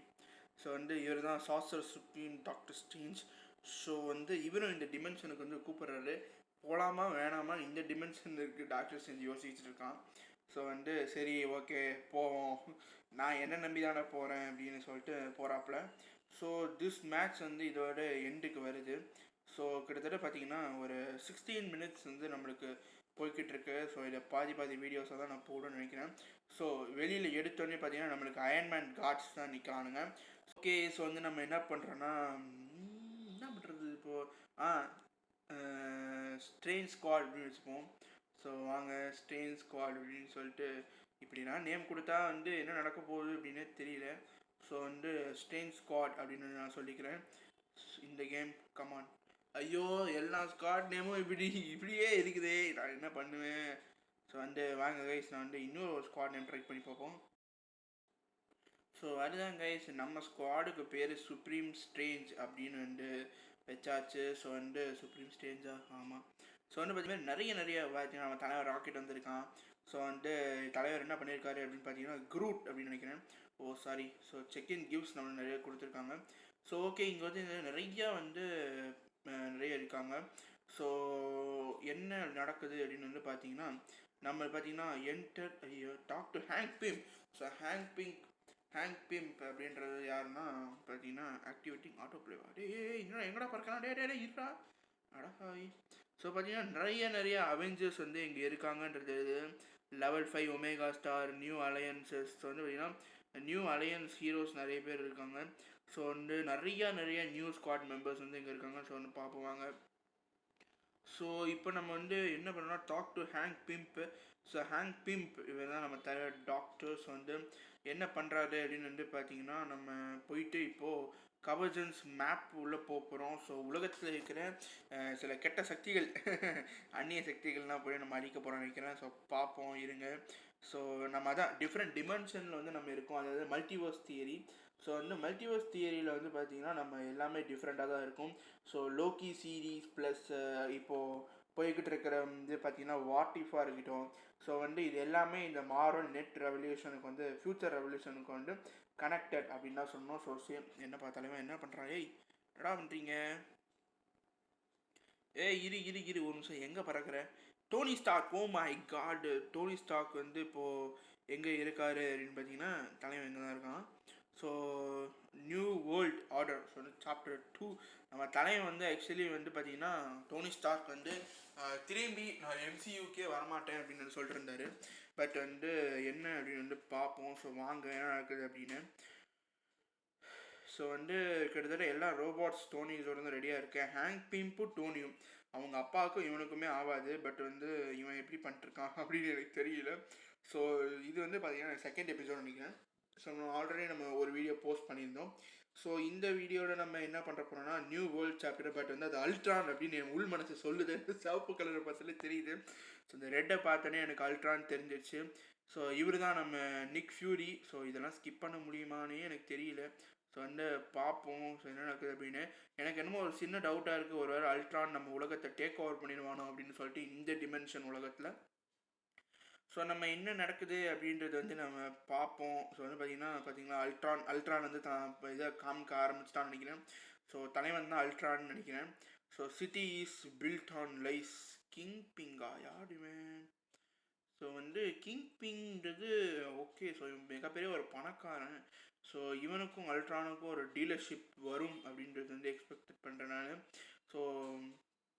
So வந்து இவர் தான் sorcerer supreme doctor strange. So வந்து இவரும் இந்த டிமென்ஷனுக்கு வந்து கூப்பிட்றாரு. போகலாமா வேணாமா, இந்த டிமென்ஷன் இருக்குது டாக்டர் ஸ்ட்ரேஞ்ச் யோசிச்சுட்டு இருக்கான். ஸோ வந்து சரி ஓகே போவோம், நான் என்ன நம்பி தானே போகிறேன் அப்படின்னு சொல்லிட்டு போகிறாப்புல. ஸோ திஸ் மேட்ச் வந்து இதோட எண்டுக்கு வருது. ஸோ கிட்டத்தட்ட பார்த்தீங்கன்னா ஒரு 16 மினிட்ஸ் வந்து நம்மளுக்கு போய்கிட்டு இருக்கு. ஸோ இதை பாதி வீடியோஸை தான் நான் போடணும்னு நினைக்கிறேன். ஸோ வெளியில் எடுத்தோடனே பார்த்தீங்கன்னா நம்மளுக்கு அயன்மேன் காட்ஸ் தான் நிற்கலானுங்க. ஓகே ஸோ வந்து நம்ம என்ன பண்ணுறோன்னா என்ன பண்ணுறது இப்போது ஸ்ட்ரேஞ்ச் ஸ்குவாட் அப்படின்னு வச்சுப்போம். ஸோ வாங்க ஸ்ட்ரேஞ்ச் ஸ்குவாட் அப்படின்னு சொல்லிட்டு இப்படின்னா நேம் கொடுத்தா வந்து என்ன நடக்க போகுது அப்படின்னு தெரியல. ஸோ வந்து ஸ்ட்ரேஞ்ச் ஸ்குவாட் அப்படின்னு நான் சொல்லிக்கிறேன். இந்த கேம் கமான். ஐயோ எல்லா ஸ்குவாட் நேமும் இப்படியே இருக்குதே, நான் என்ன பண்ணுவேன். ஸோ வந்து வாங்க கைஸ் நான் வந்து இன்னொரு ஸ்குவாட் நேம் ட்ரை பண்ணி பார்ப்போம். ஸோ அதுதான் கைஸ் நம்ம ஸ்குவாடுக்கு பேர் சுப்ரீம் ஸ்ட்ரேஞ்ச் அப்படின்னு வந்து வச்சாச்சு. ஸோ வந்து சுப்ரீம் ஸ்ட்ரேஞ்சா ஆமாம். ஸோ வந்து பார்த்தீங்கன்னா நிறைய பார்த்தீங்கன்னா நம்ம தலைவர் ராக்கெட் வந்திருக்கான். ஸோ வந்து தலைவர் என்ன பண்ணியிருக்காரு அப்படின்னு பார்த்தீங்கன்னா க்ரூட் அப்படின்னு நினைக்கிறேன். ஓ சாரி. ஸோ செக்இன் கிவ்ஸ் நம்ம நிறைய கொடுத்துருக்காங்க. ஸோ ஓகே இங்கே வந்து நிறையா வந்து நிறைய இருக்காங்க. ஸோ என்ன நடக்குது அப்படின்னு வந்து பார்த்தீங்கன்னா நம்ம பார்த்தீங்கன்னா enter talk to Hank Pym. So Hank Pym அப்படின்றது யாருன்னா பார்த்தீங்கன்னா ஆக்டிவேட்டிங் ஆட்டோ பிளேவா. என்னடா எங்கடா பறக்கலாம், டே இருடா அடஹாய். ஸோ பார்த்தீங்கன்னா நிறைய அவெஞ்சர்ஸ் வந்து இங்கே இருக்காங்கன்றது. Level 5 omega star new alliances. So வந்து பார்த்தீங்கன்னா நியூ அலையன்ஸ் ஹீரோஸ் நிறைய பேர் இருக்காங்க. ஸோ வந்து நிறைய நியூ ஸ்குவாட் மெம்பர்ஸ் வந்து இங்கே இருக்காங்க. ஸோ வந்து பார்ப்போவாங்க. ஸோ இப்போ நம்ம வந்து என்ன பண்ணோம்னா talk to Hank Pym. So Hank Pym இவர் தான் நம்ம தலைவர் டாக்டர்ஸ் வந்து என்ன பண்ணுறாரு அப்படின்னு வந்து பார்த்தீங்கன்னா நம்ம போயிட்டு இப்போது கவர்ஜன்ஸ் மேப் உள்ளே போகிறோம். ஸோ உலகத்தில் இருக்கிற சில கெட்ட சக்திகள் அந்நிய சக்திகள்லாம் போய் நம்ம அடிக்க போகிறோம்னு நினைக்கிறேன். ஸோ பார்ப்போம் இருங்க. ஸோ நம்ம அதான் டிஃப்ரெண்ட் டிமென்ஷனில் வந்து நம்ம இருக்கோம், அதாவது மல்டிவர்ஸ் தியரி. ஸோ வந்து மல்டிவர்ஸ் தியரியில் வந்து பார்த்திங்கன்னா நம்ம எல்லாமே டிஃப்ரெண்ட்டாக தான் இருக்கும். ஸோ லோக்கி சீரீஸ் ப்ளஸ் இப்போது போய்கிட்டு இருக்கிற வந்து பார்த்திங்கன்னா வாட் இஃபாக இருக்கட்டும். ஸோ வந்து இது எல்லாமே இந்த மாரல் நெட் ரெவல்யூஷனுக்கு வந்து ஃப்யூச்சர் ரெவல்யூஷனுக்கு வந்து கனெக்டட் அப்படின்னு தான் சொன்னோம். ஸோ சேம் என்ன பார்த்தாலுமே என்ன பண்ணுறாங்க, என்னடா பண்ணுறீங்க, இரு ஒரு நிமிஷம் எங்கே பறக்கிற Tony Stark. Oh my god, Tony Stark வந்து இப்போது எங்கே இருக்கார் அப்படின்னு பார்த்தீங்கன்னா தலைவன் எங்கே தான் இருக்கான். So new world order. So chapter 2 நம்ம தலைவன் வந்து ஆக்சுவலி வந்து பார்த்தீங்கன்னா டோனி ஸ்டார்க் வந்து திரும்பி நான் எம்சியூக்கே வரமாட்டேன் அப்படின்னு சொல்லிட்டு இருந்தார். பட் வந்து என்ன அப்படின்னு வந்து பார்ப்போம். ஸோ வாங்க என்ன நடக்குது அப்படின்னு. ஸோ வந்து கிட்டத்தட்ட எல்லா ரோபோட்ஸ் டோனிஸோட வந்து ரெடியாக இருக்கேன். ஹேங்க் பிம்பும் டோனியும் அவங்க அப்பாவுக்கும் இவனுக்குமே ஆகாது. பட் வந்து இவன் எப்படி பண்ணிட்டுருக்கான் அப்படின்னு எனக்கு தெரியல. ஸோ இது வந்து பார்த்தீங்கன்னா செகண்ட் எபிசோட் நினைக்கிறேன். ஸோ ஆல்ரெடி நம்ம ஒரு வீடியோ போஸ்ட் பண்ணியிருந்தோம். ஸோ இந்த வீடியோவில் நம்ம என்ன பண்ணுற போகிறோம்னா நியூ வேர்ல்ட் சாப்டர். பட் வந்து அது அல்ட்ரான் அப்படின்னு என் உள் மனசு சொல்லுது. சிவப்பு கலரை பார்த்தாலே தெரியுது. ஸோ இந்த ரெட்டை பார்த்தோன்னே எனக்கு அல்ட்ரான் தெரிஞ்சிடுச்சு. ஸோ இவர் தான் நம்ம நிக் ஃபியூரி. ஸோ இதெல்லாம் ஸ்கிப் பண்ண முடியுமானே எனக்கு தெரியல. ஸோ வந்து பார்ப்போம் ஸோ என்ன நடக்குது அப்படின்னு. எனக்கு என்னமோ ஒரு சின்ன டவுட்டாக இருக்குது, ஒரு வேளை அல்ட்ரான் நம்ம உலகத்தை டேக் ஓவர் பண்ணிடுவானோ அப்படின்னு சொல்லிட்டு இந்த டிமென்ஷன் உலகத்தில். ஸோ நம்ம என்ன நடக்குது அப்படின்றது வந்து நம்ம பார்ப்போம். ஸோ வந்து பார்த்தீங்கன்னா அல்ட்ரான் வந்து இதை காமிக்க ஆரம்பிச்சிட்டான்னு நினைக்கிறேன். ஸோ தலைவன் தான் அல்ட்ரான்னு நினைக்கிறேன். So city is built on lies. King பிங்கா யாருமே. ஸோ வந்து கிங் பிங்கிறது ஓகே. ஸோ மிகப்பெரிய ஒரு பணக்காரன். ஸோ இவனுக்கும் அல்ட்ரானுக்கும் ஒரு டீலர்ஷிப் வரும் அப்படின்றது வந்து எக்ஸ்பெக்ட் பண்ணுறேன் நான். ஸோ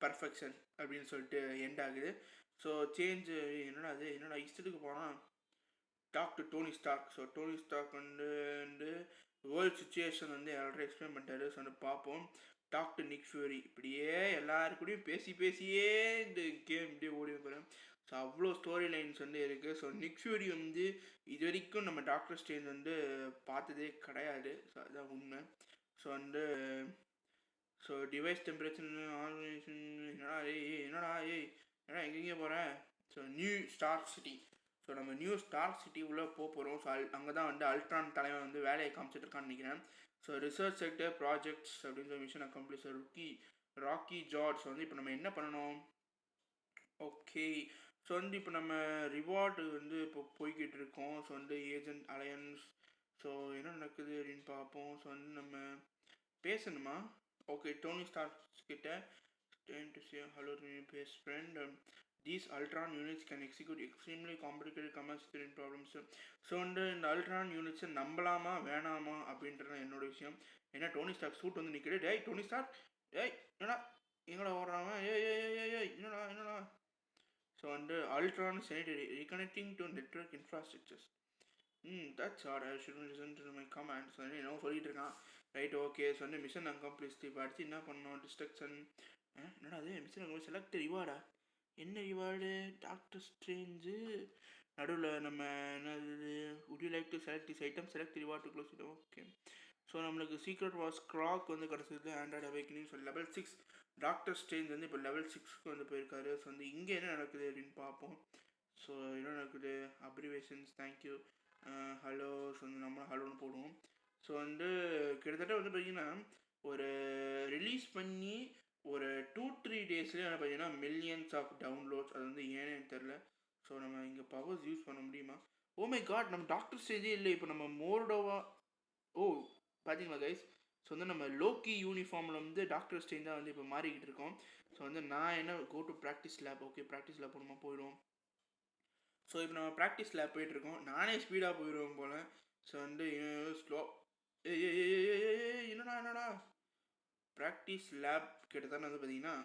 பர்ஃபெக்ஷன் அப்படின்னு சொல்லிட்டு எண்ட் ஆகுது. ஸோ சேஞ்சு என்னடா இஷ்டத்துக்கு போனால் talk to Tony Stark. So Tony Stark வந்து வேர்ல்ட் சுச்சுவேஷன் வந்து ஆல்ரெடி எக்ஸ்பிளைன் பண்ணிட்டாரு. ஸோ வந்து பார்ப்போம். Talk to Nick Fury. இப்படியே எல்லாருக்கூடையும் பேசியே இந்த கேம் இப்படியே ஓடி போகிறேன். ஸோ அவ்வளோ ஸ்டோரி லைன்ஸ் வந்து இருக்குது. ஸோ நிக் ஃபியூரி வந்து இது வரைக்கும் நம்ம டாக்டர் ஸ்ட்ரேஞ்ச் வந்து பார்த்ததே கிடையாது. ஸோ அதுதான் உண்மை. ஸோ வந்து ஸோ டிவைஸ் டெம்பரேச்சர் ஆர்கனைசேஷன் என்னடா எங்கெங்கே போகிறேன். So New Stark City. So நம்ம நியூ ஸ்டார்க் சிட்டி உள்ளே போகிறோம். ஸோ அங்கே தான் வந்து அல்ட்ரான் தலைவன் வந்து வேலையை காமிச்சிட்டு இருக்கான்னு நினைக்கிறேன். ஸோ ரிசர்ச் செக்டர் ப்ராஜெக்ட்ஸ் அப்படின்னு சொல்லி மிஷன் அக்கம்ப்ளிஷ் ராக்கி ஜார்ஜ் வந்து இப்போ நம்ம என்ன பண்ணணும். ஓகே, ஸோ வந்து இப்போ நம்ம ரிவார்டு வந்து இப்போ போய்கிட்டு இருக்கோம். ஸோ வந்து ஏஜென்ட் அலையன்ஸ். ஸோ என்ன நடக்குது அப்படின்னு பார்ப்போம். ஸோ வந்து நம்ம பேசணுமா. ஓகே, டோனி ஸ்டார்க் கிட்ட hello best friend, these Ultron units can execute extremely complicated commands within problems. So வந்து இந்த அல்ட்ரான் யூனிட்ஸை நம்பலாமா வேணாமா அப்படின்றது என்னோட விஷயம். ஏன்னா டோனி ஸ்டார்க் சூட் வந்து நிற்கிது. டேய் டோனி ஸ்டார்க், ஏய் என்னடா எங்கடா ஓடுறாங்க, ஏய் என்னடா. ஸோ வந்து Ultron sanitary reconnecting to network infrastructures. that's hard. I shouldn't listen to my commands. So என்ன சொல்லிட்டு இருக்கான். Right, okay. ஸோ வந்து மிஷன் அக்கம்ப்ளிஷ்டு. இப்போ அடுத்து என்ன பண்ணணும். டிஸ்ட்ரக்ஷன். என்னடா அது மிஷன் செலக்ட் ரிவார்டா. என்ன ரிவார்டு. டாக்டர் ஸ்ட்ரேஞ்சு நடுவில் நம்ம என்னது would you like to select this item, select the reward to close it. Okay, so நம்மளுக்கு சீக்ரெட் வாஸ் கிராக் வந்து கிடச்சிது. Android awakening. So level 6 doctor Strange வந்து இப்போ லெவல் 6க்கு வந்து போயிருக்காரு. ஸோ வந்து இங்கே என்ன நடக்குது அப்படின்னு பார்ப்போம். ஸோ என்ன நடக்குது. Abbreviations, thank you, hello. ஸோ வந்து நம்மளும் ஹலோன்னு போடுவோம். ஸோ வந்து கிட்டத்தட்ட வந்து பார்த்திங்கன்னா ஒரு ரிலீஸ் பண்ணி ஒரு 2-3 டேஸ்லேயே என்ன பார்த்தீங்கன்னா மில்லியன்ஸ் ஆஃப் டவுன்லோட்ஸ். அது வந்து ஏன்னு தெரில. ஸோ நம்ம இங்கே பவர்ஸ் யூஸ் பண்ண முடியுமா. ஓ மை காட், நம்ம டாக்டர் ஸ்ட்ரேஞ்சே இல்லை. இப்போ நம்ம மோர்டோவா. ஓ பார்த்தீங்களா கைஸ். ஸோ வந்து நம்ம லோக்கி யூனிஃபார்மில் வந்து டாக்டர் ஸ்ட்ரேஞ்சாக வந்து இப்போ மாறிக்கிட்டு இருக்கோம். ஸோ வந்து நான் என்ன go to practice lab. Okay, practice lab போகணுமா, போயிடுவோம். ஸோ இப்போ நம்ம ப்ராக்டிஸ் லேப் போயிட்டுருக்கோம். நானே ஸ்பீடாக போயிடுவோம் போல். ஸோ வந்து ஸ்லோ. என்னடா ப்ராக்டிஸ் லேப் கிட்டத்தட்ட வந்து பார்த்தீங்கன்னா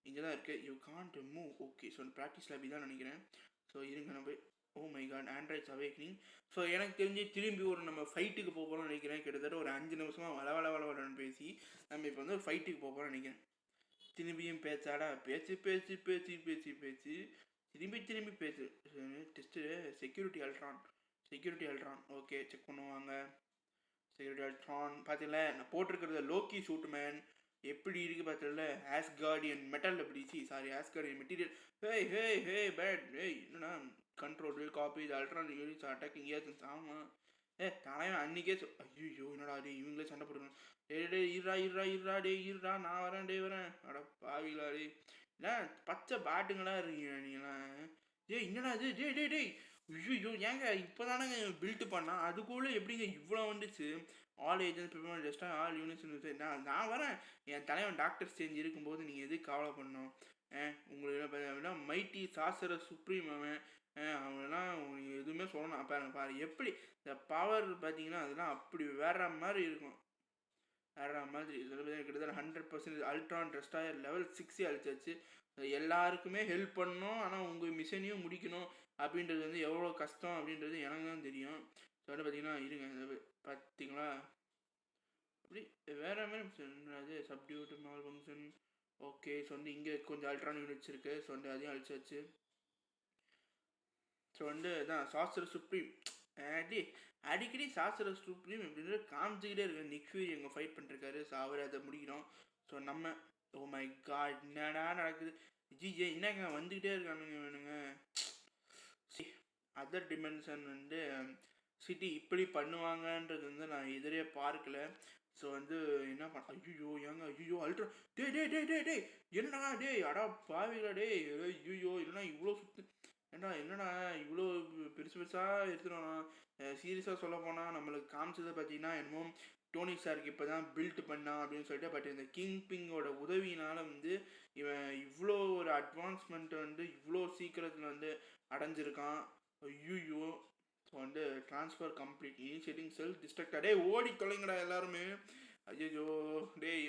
இங்கே தான் இருக்குது. You can't move. Okay, so practice lab இதான் நினைக்கிறேன். ஸோ இருங்க நம்ம. Oh my god, Androids awakening. So எனக்கு தெரிஞ்சு திரும்பி ஒரு நம்ம ஃபைட்டுக்கு போகிறோம்னு நினைக்கிறேன். கிட்டத்தட்ட ஒரு 5 நிமிஷமாக வளவளன்னு பேசி நம்ம இப்போ வந்து ஒரு ஃபைட்டுக்கு போகிறோம்னு நினைக்கிறேன். திரும்பியும் பேச்சாடா, பேச்சு திரும்பி பேச்சு. Test security Ultron. Okay, check பண்ணுவாங்க. செக்யூரிட்டி அல்ட்ரான் பார்த்தீங்களா, நான் போட்டிருக்கிறது லோக்கி சூட்மேன் எப்படி இருக்குது பார்த்தல. Asgardian metal Asgardian material. Hey bad. என்னன்னா control copy Ultron units attacking agents. ஆமாம். தலைவன் அன்றைக்கே ஐயோ என்னடா டே இவங்களே சண்டை போட்டுக்கணும். இருடா நான் வரேன். அட பாவிங்களா டே. இல்லை பச்சை பேட்டுங்களா இருக்கீங்க நீங்களாம். என்னடா இது. டேய் ஐயோ ஏங்க இப்போ தானேங்க பில்ட் பண்ணால் அதுக்குள்ளே எப்படிங்க இவ்வளோ வந்துச்சு. ஆல் ஏஜென்ட்ஸ் ப்ரிப்பேர் ஜஸ்ட்டாக ஆல் யூனிட்ஸ். நான் வரேன். என் தலைவன் டாக்டர் ஸ்ட்ரேஞ்ச் இருக்கும்போது நீங்கள் எதுக்கு கவலை பண்ணணும். உங்களுக்கு மைட்டி சாசர சுப்ரீம் அவங்கெல்லாம் நீங்கள் எதுவுமே சொல்லணும். பாரு எப்படி இந்த பவர் பார்த்தீங்கன்னா அதெல்லாம் அப்படி வேற மாதிரி இருக்கும். கிட்டத்தட்ட 100% அல்ட்ரான் டெஸ்ட்ராயர் லெவல் 6 அழிச்சாச்சு. எல்லாருக்குமே ஹெல்ப் பண்ணணும். ஆனால் உங்கள் மிஷனையும் முடிக்கணும் அப்படின்றது வந்து எவ்வளோ கஷ்டம் அப்படின்றது எனக்கு தான் தெரியும். ஸோ வந்து பார்த்தீங்கன்னா இருங்க பார்த்தீங்களா அப்படி வேறு மாதிரி subdued mall function. Okay, so வந்து இங்கே கொஞ்சம் அல்ட்ரான் யூனிட்ஸ் இருக்குது. ஸோ வந்து அதையும் அழிச்சாச்சு. ஸோ வந்து இதான் சாஸ்டர் சுப்ரீம். அடிக்கடி சாஸ்டர் சுப்ரீம் அப்படின்றது காமிச்சிக்கிட்டே இருக்கு. நிக் ஃபியூரி எங்கே ஃபைட் பண்ணிருக்காரு. ஸோ அவர் அதை முடிக்கிறோம். ஸோ நம்ம ஓ மை காட் என்னடா நடக்குது. என்னங்க வந்துக்கிட்டே இருக்கானுங்க வேணுங்க. அதர் டிமென்ஷன் வந்து சிட்டி இப்படி பண்ணுவாங்கன்றது வந்து நான் எதிரே பார்க்கல. ஸோ வந்து என்ன ஐயோ அல்ட்ரா டே என்னடா அடா பாவிகளா ஐயோ இல்லைனா இவ்வளோ என்னடா இவ்வளோ பெருசாக எடுத்துட்டோம். சீரியஸாக சொல்ல போனால் நம்மளுக்கு காமிச்சதை பார்த்தீங்கன்னா என்னமோ டோனி ஸ்டார்க் இப்போ தான் பில்ட் பண்ணான் அப்படின்னு சொல்லிட்டு. பட் இந்த கிங் பிங்கோட உதவினால் வந்து இவன் இவ்வளோ ஒரு அட்வான்ஸ்மெண்ட் வந்து இவ்வளோ சீக்கிரத்தில் வந்து அடைஞ்சிருக்கான். ஐயோ. ஸோ வந்து ட்ரான்ஸ்ஃபர் கம்ப்ளீட் இனிஷியேட்டிங் செல்ஃப் டிஸ்ட்ரக்டா. ஓடி தொலைங்கடா எல்லாருமே. ஐயோ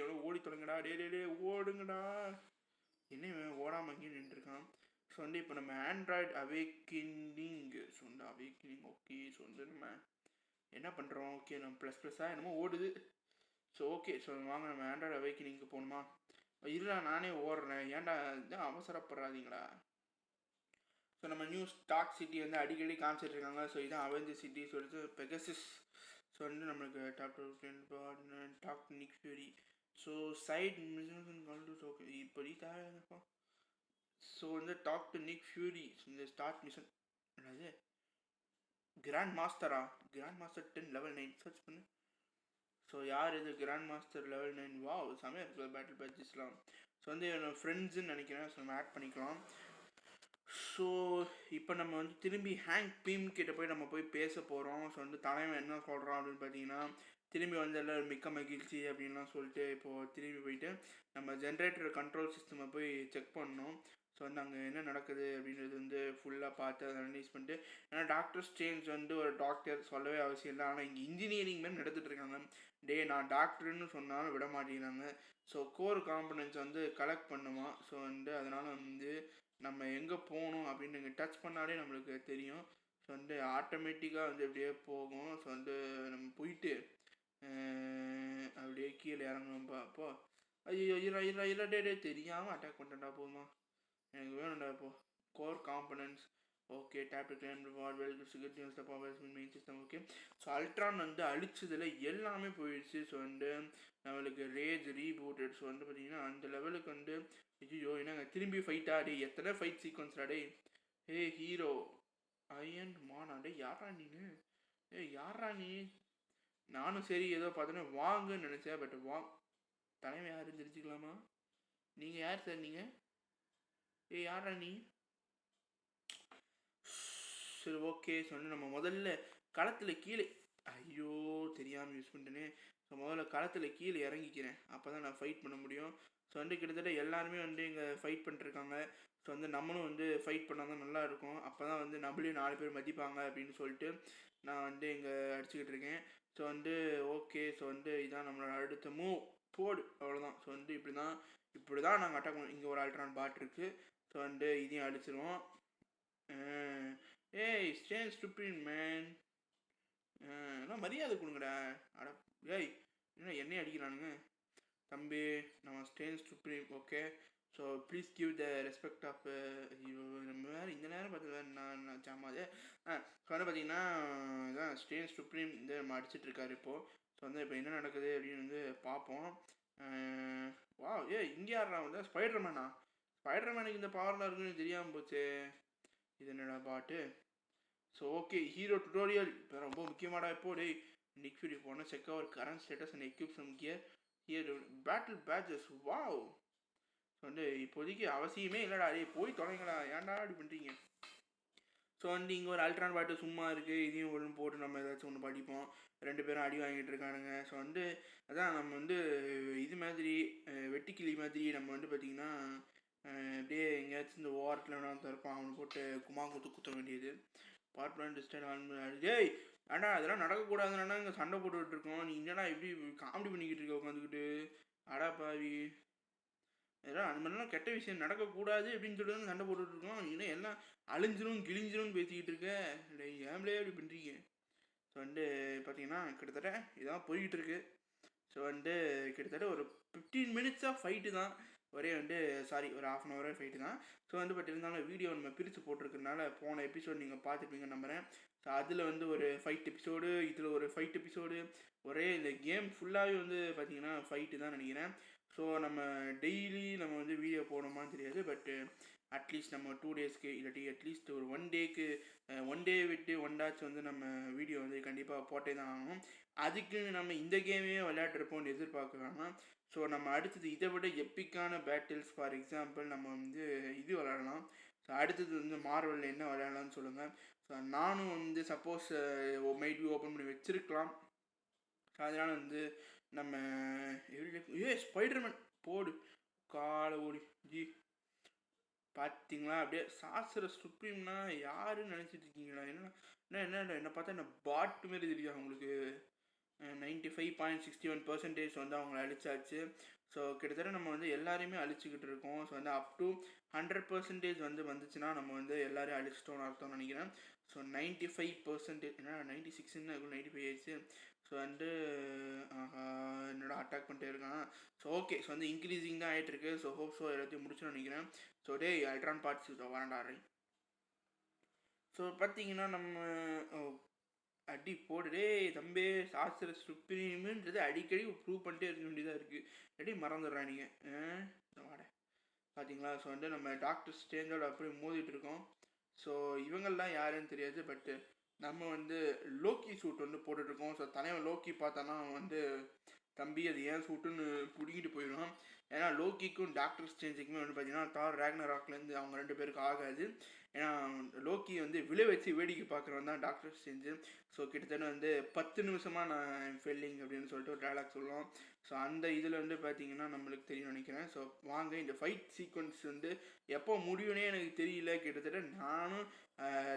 எவ்வளோ ஓடி தொலைங்கடா. டே ஓடுங்கடா. என்ன ஓடாமல் அங்கேயும் நின்றுருக்கான். ஸோ வந்து இப்போ நம்ம ஆண்ட்ராய்டு அவேக்கினிங் ஸோ வந்து அவேக்கினிங் ஓகே. ஸோ வந்து நம்ம என்ன பண்ணுறோம், ஓகே நம்ம ++ஆக என்னமோ ஓடுது. So okay. ஸோ வாங்க நம்ம ஆண்ட்ராய்டு அவேக்கினிங்க்கு போகணுமா? இல்லை நானே ஓடுறேன், ஏன்டா இதான் அவசரப்படாதீங்களா? ஸோ நம்ம நியூ ஸ்டாக் சிட்டி வந்து அடிக்கடி காமிச்சிட்டு இருக்காங்க. ஸோ இதான் அவெஞ்சர் சிட்டி சொல்லிட்டு பெகசிஸ். ஸோ வந்து நம்மளுக்கு talk Nick Fury. So side mission okay இப்படி தேவைப்பா. ஸோ வந்து டாக் டு நிக் ஃபியூரி இந்த ஸ்டார்ட் மிஷன் என்னது கிராண்ட் மாஸ்டரா? கிராண்ட் மாஸ்டர் 10 லெவல் 9 சர்ச் பண்ணு. ஸோ யார் இது கிராண்ட் மாஸ்டர் லெவல் 9? வா செமையாக இருக்குது பேட்டில் பேட்சஸ்லாம். ஸோ வந்து என்னோடய ஃப்ரெண்ட்ஸுன்னு நினைக்கிறேன். ஸோ நம்ம ஆட் பண்ணிக்கலாம். ஸோ இப்போ நம்ம வந்து திரும்பி ஹேங்க் பீம் கிட்ட போய் நம்ம போய் பேச போகிறோம். ஸோ வந்து தலைவன் என்ன சொல்கிறான் அப்படின்னு பார்த்தீங்கன்னா, திரும்பி வந்து எல்லோரும் மிக்க மகிழ்ச்சி அப்படின்லாம் சொல்லிட்டு இப்போது திரும்பி போயிட்டு நம்ம ஜென்ரேட்டர் கண்ட்ரோல் சிஸ்டமை போய் செக் பண்ணணும். ஸோ வந்து அங்கே என்ன நடக்குது அப்படின்றது வந்து ஃபுல்லாக பார்த்து அதை அனலைஸ் பண்ணிட்டு, ஏன்னா டாக்டர் ஸ்ட்ரேஞ்ச் வந்து ஒரு டாக்டர் சொல்லவே அவசியம் இல்லை. ஆனால் இங்கே இன்ஜினியரிங் மேம் நடந்துகிட்டு இருக்காங்க. நான் டாக்டர்னு சொன்னாலும் விட மாட்டேங்கிறாங்க. ஸோ கோர் காம்பனன்ட்ஸ் வந்து கலெக்ட் பண்ணுமா. ஸோ வந்து அதனால் வந்து நம்ம எங்கே போகணும் அப்படின்னு நீங்கள் டச் பண்ணாலே நம்மளுக்கு தெரியும். ஸோ வந்து ஆட்டோமேட்டிக்காக வந்து அப்படியே போகும். ஸோ வந்து நம்ம போயிட்டு அப்படியே கீழே இறங்கணும்ப்பா. அப்போ ஐயோ டே தெரியாமல் அட்டாக் பண்ணிட்டேன்டா. போதுமா எனக்கு வேணும்டா. இப்போது core components okay. Tape to claim reward well cigarette use the power main system. Okay. So Ultron வந்து அழிச்சதில் எல்லாமே போயிடுச்சு. ஸோ வந்து நம்மளுக்கு ரேஜ் ரீபூட்டட். ஸோ வந்து பார்த்தீங்கன்னா அந்த லெவலுக்கு வந்து ஐயோ என்னங்க திரும்பி ஃபைட்டா? டே எத்தனை ஃபைட் சீக்வன்ஸ்டா டே. ஹே ஹீரோ அயன் மானா டே யாரா நீனு? யாரா நீ? நானும் சரி ஏதோ பார்த்தோன்னே வாங்குன்னு நினச்சேன். பட் தலைமை யாருன்னு தெரிஞ்சுக்கலாமா? நீங்கள் யார் சார் நீங்கள்? யாரா நீ? சரி ஓகே. ஸோ வந்து நம்ம முதல்ல களத்தில் கீழே ஐயோ தெரியாமல் யூஸ் பண்ணிட்டேனே. ஸோ முதல்ல களத்தில் கீழே இறங்கிக்கிறேன். அப்போ தான் நான் ஃபைட் பண்ண முடியும். ஸோ வந்து கிட்டத்தட்ட எல்லாருமே வந்து இங்கே ஃபைட் பண்ணிட்டுருக்காங்க. ஸோ வந்து நம்மளும் வந்து ஃபைட் பண்ணால் தான் நல்லாயிருக்கும். அப்போ தான் வந்து நம்மளையும் 4 பேர் மதிப்பாங்க அப்படின்னு சொல்லிட்டு நான் வந்து இங்கே அடிச்சுக்கிட்டு இருக்கேன். ஸோ வந்து ஓகே. ஸோ வந்து இதான் நம்மளோட அடுத்த மூவ் போடு. அவ்வளோதான். ஸோ வந்து இப்படி தான் நாங்கள் அட்டாக் பண்ணோம். இங்கே ஒரு அல்ட்ரான் பாட் இருக்குது. ஸோ வந்து இதையும் அடிச்சிருவோம். Stain stupid man. எல்லாம் மரியாதை கொடுங்கடா. அட என்ன என்னையும் அடிக்கிறானுங்க தம்பி. நம்ம stan stupid okay. So please give the respect of நம்ம வேறு இந்த நேரம் பார்த்து வேறு நான் ஜாமாது. ஸோ வந்து பார்த்தீங்கன்னா இதான் ஸ்டேன் ஸ்டூபிட் வந்து நம்ம அடிச்சிட்ருக்காரு இப்போது. ஸோ வந்து இப்போ என்ன நடக்குது அப்படின்னு வந்து பார்ப்போம். வா இங்கே யாரா வந்து ஸ்பைடர்மேனா? ஸ்பைடர்மேனுக்கு இந்த பவர்லாம் இருக்குன்னு தெரியாமல் போச்சு. இது என்னடா பாட்டு. ஸோ ஓகே ஹீரோ டுட்டோரியல் இப்போ ரொம்ப முக்கியமாடா. இப்போ டே நிக் ஃபியூரி போனால் check our current status and equip some gear here battle patches. Wow. So வந்து இப்போதைக்கு அவசியமே இல்லைடா. டே போய் தொலைங்களா, ஏன்டா அப்படி பண்ணுறீங்க? ஸோ வந்து இங்கே ஒரு அல்ட்ரான் பாட்டு சும்மா இருக்குது. இதையும் ஒன்று போட்டு நம்ம ஏதாச்சும் ஒன்று படிப்போம். 2 பேரும் அடி வாங்கிட்டு இருக்கானுங்க. ஸோ வந்து அதான் நம்ம வந்து இது மாதிரி வெட்டிக்கிளி மாதிரி நம்ம வந்து பார்த்திங்கன்னா அப்படியே எங்கேயாச்சும் இந்த ஓரத்தில் வேணாலும் திறப்பான். அவனை போட்டு குத்த வேண்டியது. பார்ட் பிளான் டிஸ்டைல் டேய் ஏன்டா அதெல்லாம் நடக்கக்கூடாதுன்னா இங்கே சண்டை போட்டுக்கிட்டு இருக்கோம். நீ என்னடா இப்படி காமெடி பண்ணிக்கிட்டு இருக்க உட்காந்துக்கிட்டு? அடா பாவி. இதெல்லாம் அந்த மாதிரிலாம் கெட்ட விஷயம் நடக்கக்கூடாது அப்படின்னு சொல்லிட்டு சண்டை போட்டுக்கிட்டு இருக்கோம். நீ எல்லாம் அழிஞ்சிரும் கிழிஞ்சிரும்னு பேசிக்கிட்டு இருக்க. ஏம்லே அப்படி பண்ணுறீங்க? ஸோ வந்து பார்த்தீங்கன்னா கிட்டத்தட்ட இதான் போய்கிட்டு இருக்கு. ஸோ வந்து கிட்டத்தட்ட ஒரு 15 மினிட்ஸாக ஃபைட்டு தான். ஒரே வந்து ஒரு 1/2 அன் ஹவராக ஃபைட்டு தான். ஸோ வந்து பட் இருந்தாலும் வீடியோ நம்ம பிரித்து போட்டிருக்கறனால போன எபிசோடு நீங்கள் பார்த்துருப்பீங்கன்னு நம்புகிறேன். ஸோ அதில் வந்து ஒரு ஃபைட் எபிசோடு, இதில் ஒரு ஃபைட் எபிசோடு. ஒரே இந்த கேம் ஃபுல்லாகவே வந்து பார்த்திங்கன்னா ஃபைட்டு தான் நினைக்கிறேன். ஸோ நம்ம டெய்லி நம்ம வந்து வீடியோ போடணுமான்னு தெரியாது. பட்டு அட்லீஸ்ட் நம்ம 2 டேஸ்க்கு இல்லாட்டி அட்லீஸ்ட் ஒரு 1 டேக்கு 1 டே விட்டு 1 டாச்சும் வந்து நம்ம வீடியோ வந்து கண்டிப்பாக போட்டே தான் ஆகணும். அதுக்கு நம்ம இந்த கேமே விளையாட்டுருப்போம்னு எதிர்பார்க்க வேணாம். ஸோ நம்ம அடுத்தது இதை விட எப்பிக்கான பேட்டில்ஸ் ஃபார் எக்ஸாம்பிள் நம்ம வந்து இது விளையாடலாம். ஸோ அடுத்தது வந்து மார்வலில் என்ன விளையாடலாம்னு சொல்லுங்கள். ஸோ நானும் வந்து சப்போஸ் மைட் பி ஓப்பன் பண்ணி வச்சுருக்கலாம். ஸோ அதனால் வந்து நம்ம ஸ்பைடர்மேன் போடு காலை ஓடி ஜி பார்த்தீங்களா? அப்படியே சாஸ்திர சுப்ரீம்னா யாருன்னு நினச்சிட்டு இருக்கீங்களா? என்னென்ன என்னை பார்த்தா என்ன பாட்டு மாரி தெரியும் உங்களுக்கு? 95.61% வந்து அவங்கள அழிச்சாச்சு. ஸோ கிட்டத்தட்ட நம்ம வந்து எல்லாரையுமே அழிச்சுக்கிட்டு இருக்கோம். ஸோ வந்து அப் டு 100% வந்து வந்துச்சுன்னா நம்ம வந்து எல்லாரையும் அழிச்சிட்டோம்னு அர்த்தம்னு நினைக்கிறேன். ஸோ 95% ஏன்னா 96ன்னு 95 ஆயிடுச்சு. ஸோ வந்து என்னோட அட்டாக் பண்ணிட்டே இருக்கான். So okay. ஸோ வந்து இன்க்ரீஸிங் தான் ஆகிட்டு இருக்கு. ஸோ ஹோப் ஸோ எல்லாத்தையும் முடிச்சுன்னு நினைக்கிறேன். ஸோ டே அல்ட்ரான் பார்ட்ஸ் வரண்டாரு. ஸோ பார்த்தீங்கன்னா நம்ம அடி போடுடே தம்பி. சாஸ்திர சுப்ரீம்ன்றது அடிக்கடி ப்ரூவ் பண்ணிட்டே இருக்க வேண்டியதாக இருக்குது. அடி மறந்துடுறா நீங்கள் வாட பார்த்தீங்களா. ஸோ வந்து நம்ம டாக்டர் ஸ்ட்ரேஞ்சோட அப்படி மோதிட்டு இருக்கோம். ஸோ இவங்கெல்லாம் யாருன்னு தெரியாது. பட்டு நம்ம வந்து லோக்கி சூட் வந்து போட்டுட்ருக்கோம். ஸோ தலைவன் லோக்கி பார்த்தானா வந்து தம்பி அது ஏன் சூட்டுன்னு பிடிக்கிட்டு போயிடுவான். ஏன்னா லோக்கிக்கும் டாக்டர் ஸ்ட்ரேஞ்சுக்குமே வந்து பார்த்தீங்கன்னா தார் ராக்னராக்லேருந்து அவங்க 2 பேருக்கு ஆகாது. ஏன்னா லோக்கி வந்து விழை வச்சு வேடிக்கை பார்க்குறவன் தான் டாக்டர் ஸ்ட்ரேஞ்சு. ஸோ கிட்டத்தட்ட வந்து 10 நிமிஷமாக நான் ஃபெல்லிங் அப்படின்னு சொல்லிட்டு ஒரு டைலாக் சொல்லுவோம். ஸோ அந்த இதில் வந்து பார்த்தீங்கன்னா நம்மளுக்கு தெரியும் நினைக்கிறேன். ஸோ வாங்க இந்த ஃபைட் சீக்வன்ஸ் வந்து எப்போ முடியும்னே எனக்கு தெரியல. கிட்டத்தட்ட நானும்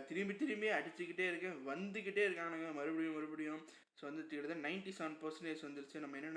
திரும்பி அடிச்சுக்கிட்டே இருக்கேன். வந்துக்கிட்டே இருக்கானுங்க மறுபடியும். ஸோ வந்து கிட்டத்தட்ட 97% வந்துருச்சு. நம்ம என்ன